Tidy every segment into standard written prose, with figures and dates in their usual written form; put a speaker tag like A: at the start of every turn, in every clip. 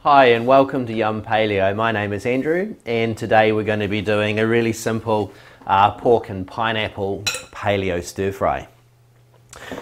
A: Hi and welcome to Yum Paleo. My name is Andrew and today we're going to be doing a really simple pork and pineapple paleo stir fry.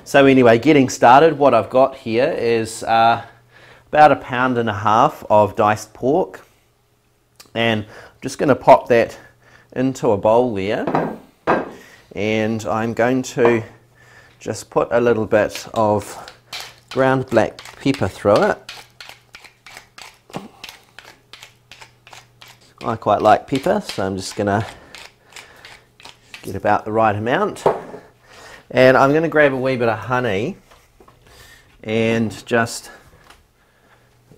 A: So anyway, getting started, what I've got here is about 1.5 pounds of diced pork, and I'm just going to pop that into a bowl there, and I'm going to just put a little bit of ground black pepper through it. I quite like pepper, so I'm just going to get about the right amount. And I'm going to grab a wee bit of honey and just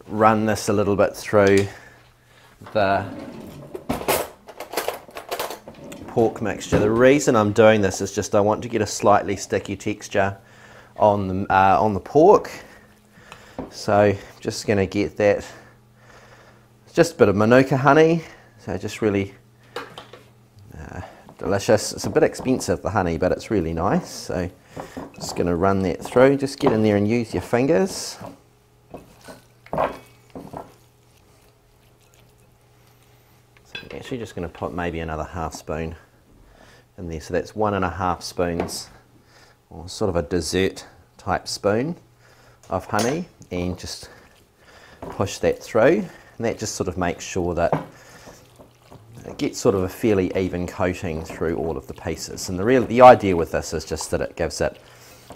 A: run this a little bit through the pork mixture. The reason I'm doing this is just I want to get a slightly sticky texture on the pork. So just going to get that. It's just a bit of Manuka honey, so just really delicious. It's a bit expensive, the honey, but it's really nice. So just going to run that through. Just get in there and use your fingers. So I'm actually just going to put maybe another ½ spoon in there. So that's 1.5 spoons, or sort of a dessert type spoon of honey, and just push that through. And that just sort of makes sure that it gets sort of a fairly even coating through all of the pieces. And the idea with this is just that it gives it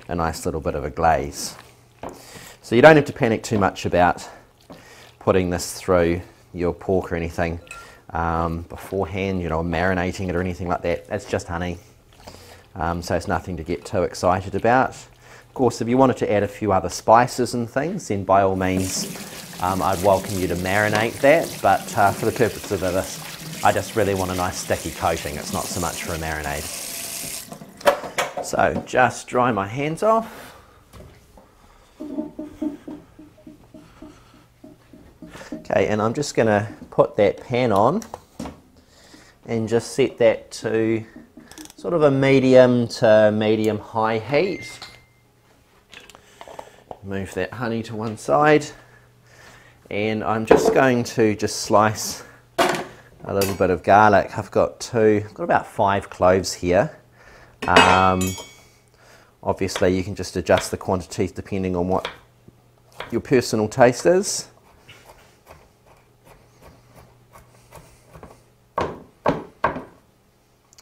A: a nice little bit of a glaze. So you don't have to panic too much about putting this through your pork or anything beforehand, you know, marinating it or anything like that. It's just honey, so it's nothing to get too excited about. Of course, if you wanted to add a few other spices and things, then by all means I'd welcome you to marinate that, but for the purpose of this, I just really want a nice sticky coating. It's not so much for a marinade. So just dry my hands off. Okay, and I'm just going to put that pan on and just set that to sort of a medium to medium high heat. Move that honey to one side. And I'm just going to slice a little bit of garlic. I've got about 5 cloves here. Obviously you can just adjust the quantities depending on what your personal taste is.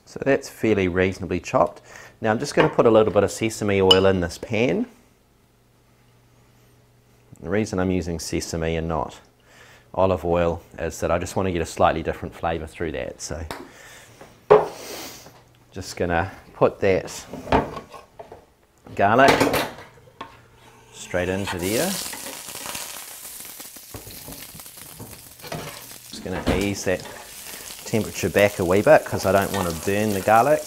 A: So that's fairly reasonably chopped. Now I'm just going to put a little bit of sesame oil in this pan. The reason I'm using sesame and not olive oil is that I just want to get a slightly different flavour through that. So just going to put that garlic straight into there. Just going to ease that temperature back a wee bit because I don't want to burn the garlic.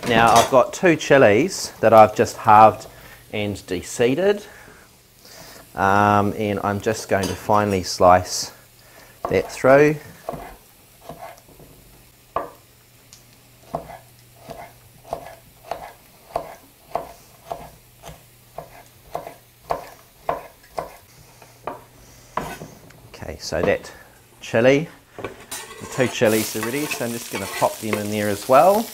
A: Now I've got 2 chilies that I've just halved and de-seeded, and I'm just going to finely slice that through. Okay, so that chili, the 2 chilies are ready, so I'm just going to pop them in there as well.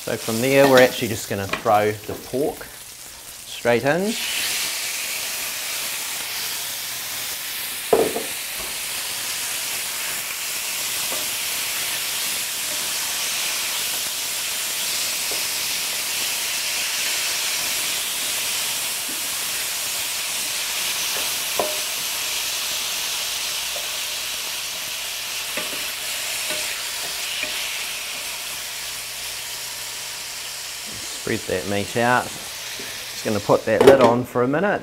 A: So from there we're actually just going to throw the pork straight in. Spread that meat out. Just going to put that lid on for a minute,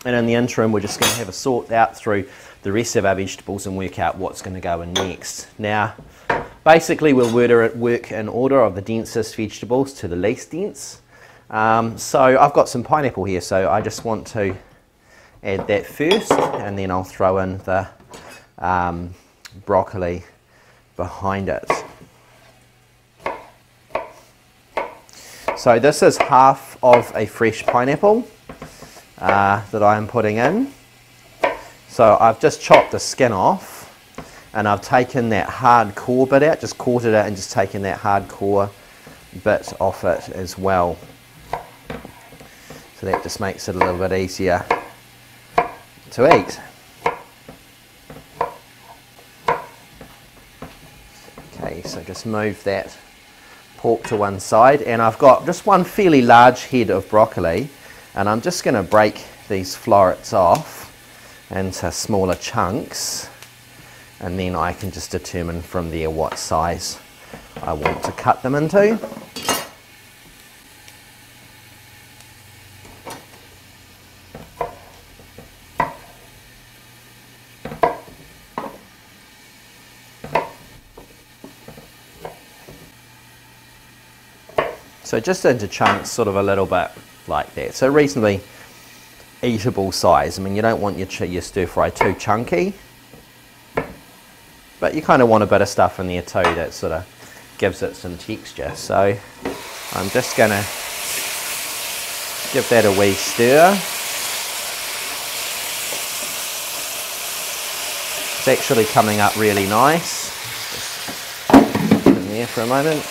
A: and in the interim we're just going to have a sort out through the rest of our vegetables and work out what's going to go in next. Now basically we'll work in order of the densest vegetables to the least dense. So I've got some pineapple here, so I just want to add that first, and then I'll throw in the broccoli behind it. So this is half of a fresh pineapple that I am putting in. So I've just chopped the skin off and I've taken that hard core bit out, just quartered it and just taken that hard core bit off it as well. So that just makes it a little bit easier to eat. Okay, so just move that pork to one side, and I've got just one fairly large head of broccoli, and I'm just going to break these florets off into smaller chunks, and then I can just determine from there what size I want to cut them into. So just into chunks, sort of a little bit like that. So reasonably eatable size. I mean, you don't want your stir fry too chunky, but you kind of want a bit of stuff in there too that sort of gives it some texture. So I'm just going to give that a wee stir. It's actually coming up really nice. Just put it in there for a moment.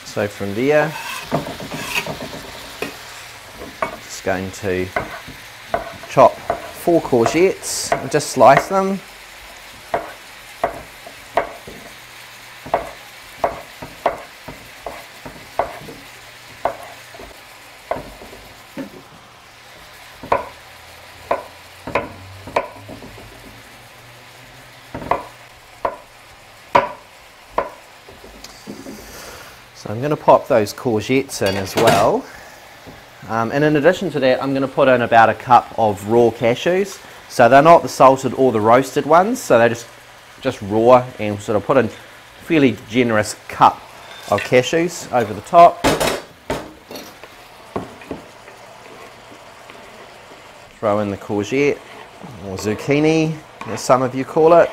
A: So from there, just going to chop 4 courgettes and just slice them. So I'm going to pop those courgettes in as well, and in addition to that I'm going to put in about a cup of raw cashews. So they're not the salted or the roasted ones, so they're just raw, and sort of put in a fairly generous cup of cashews over the top. Throw in the courgette, or zucchini as some of you call it.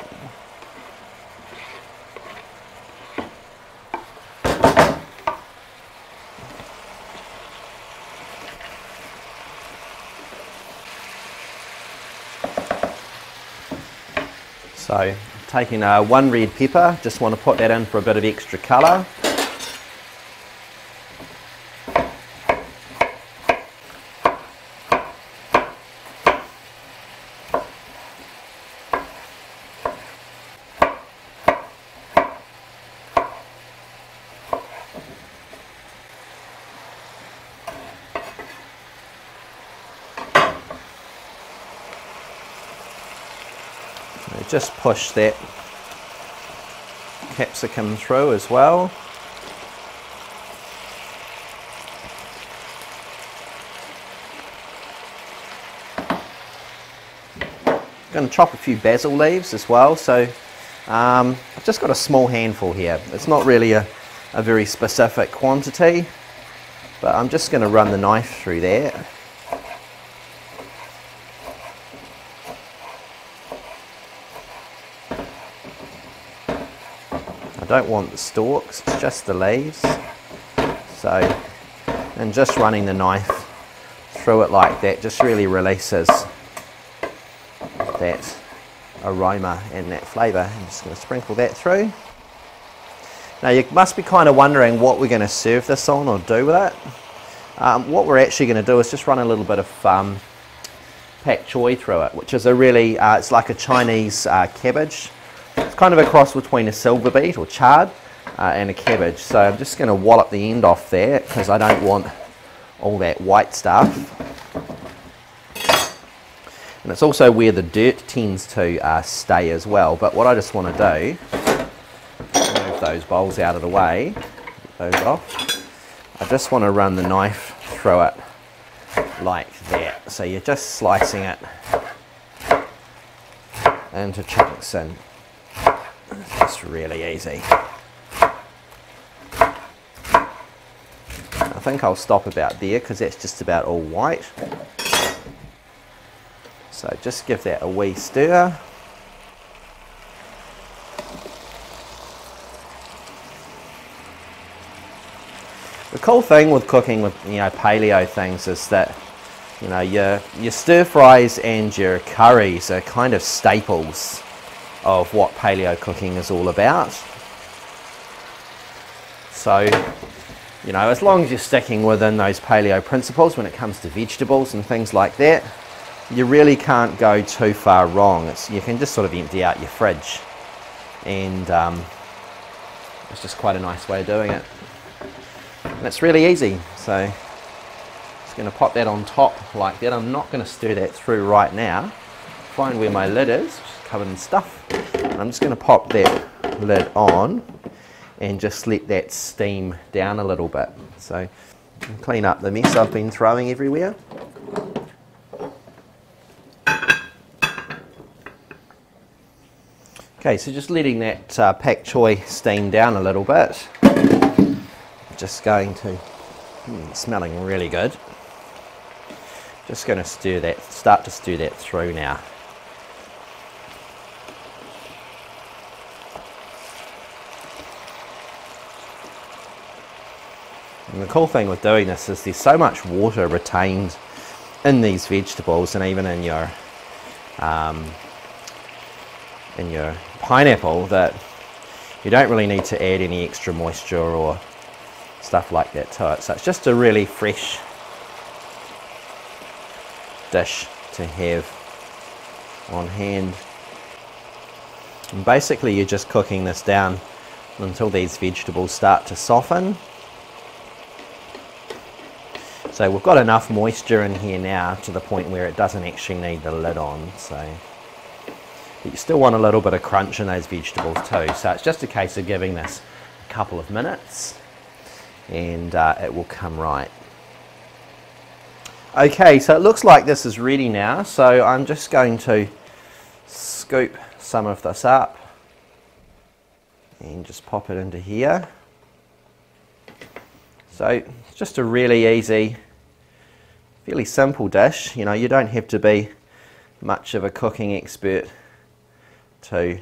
A: So taking 1 red pepper, just want to put that in for a bit of extra colour. Just push that capsicum through as well. I'm going to chop a few basil leaves as well, so I've just got a small handful here. It's not really a very specific quantity, but I'm just going to run the knife through that. I don't want the stalks, it's just the leaves. So, and just running the knife through it like that just really releases that aroma and that flavour. I'm just going to sprinkle that through. Now you must be kind of wondering what we're going to serve this on or do with it. What we're actually going to do is just run a little bit of pak choy through it, which is a really, it's like a Chinese cabbage. It's kind of a cross between a silver beet or chard and a cabbage. So I'm just going to wallop the end off there because I don't want all that white stuff. And it's also where the dirt tends to stay as well. But what I just want to do, move those bowls out of the way, get those off. I just want to run the knife through it like that. So you're just slicing it into chunks, and it's really easy. I think I'll stop about there because that's just about all white. So just give that a wee stir. The cool thing with cooking with paleo things is that your stir fries and your curries are kind of staples of what paleo cooking is all about. So as long as you're sticking within those paleo principles when it comes to vegetables and things like that, you really can't go too far wrong. You can just sort of empty out your fridge, and it's just quite a nice way of doing it. And it's really easy. So just going to pop that on top like that. I'm not going to stir that through right now. Find where my lid is, which is covered in stuff. And I'm just going to pop that lid on and just let that steam down a little bit. So clean up the mess I've been throwing everywhere. Okay, so just letting that pak choy steam down a little bit. Just going to, smelling really good. Just going to start to stir that through now. And the cool thing with doing this is there's so much water retained in these vegetables, and even in your pineapple, that you don't really need to add any extra moisture or stuff like that to it. So it's just a really fresh dish to have on hand. And basically you're just cooking this down until these vegetables start to soften. So we've got enough moisture in here now to the point where it doesn't actually need the lid on. But you still want a little bit of crunch in those vegetables too. So it's just a case of giving this a couple of minutes, and it will come right. Okay, so it looks like this is ready now. So I'm just going to scoop some of this up and just pop it into here. So it's just a really easy, fairly simple dish. You don't have to be much of a cooking expert to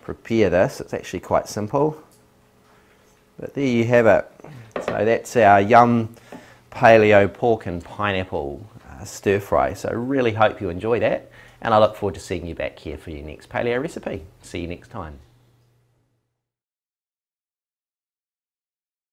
A: prepare this. It's actually quite simple. But there you have it. So that's our Yum Paleo pork and pineapple stir fry. So I really hope you enjoy that, and I look forward to seeing you back here for your next paleo recipe. See you next time.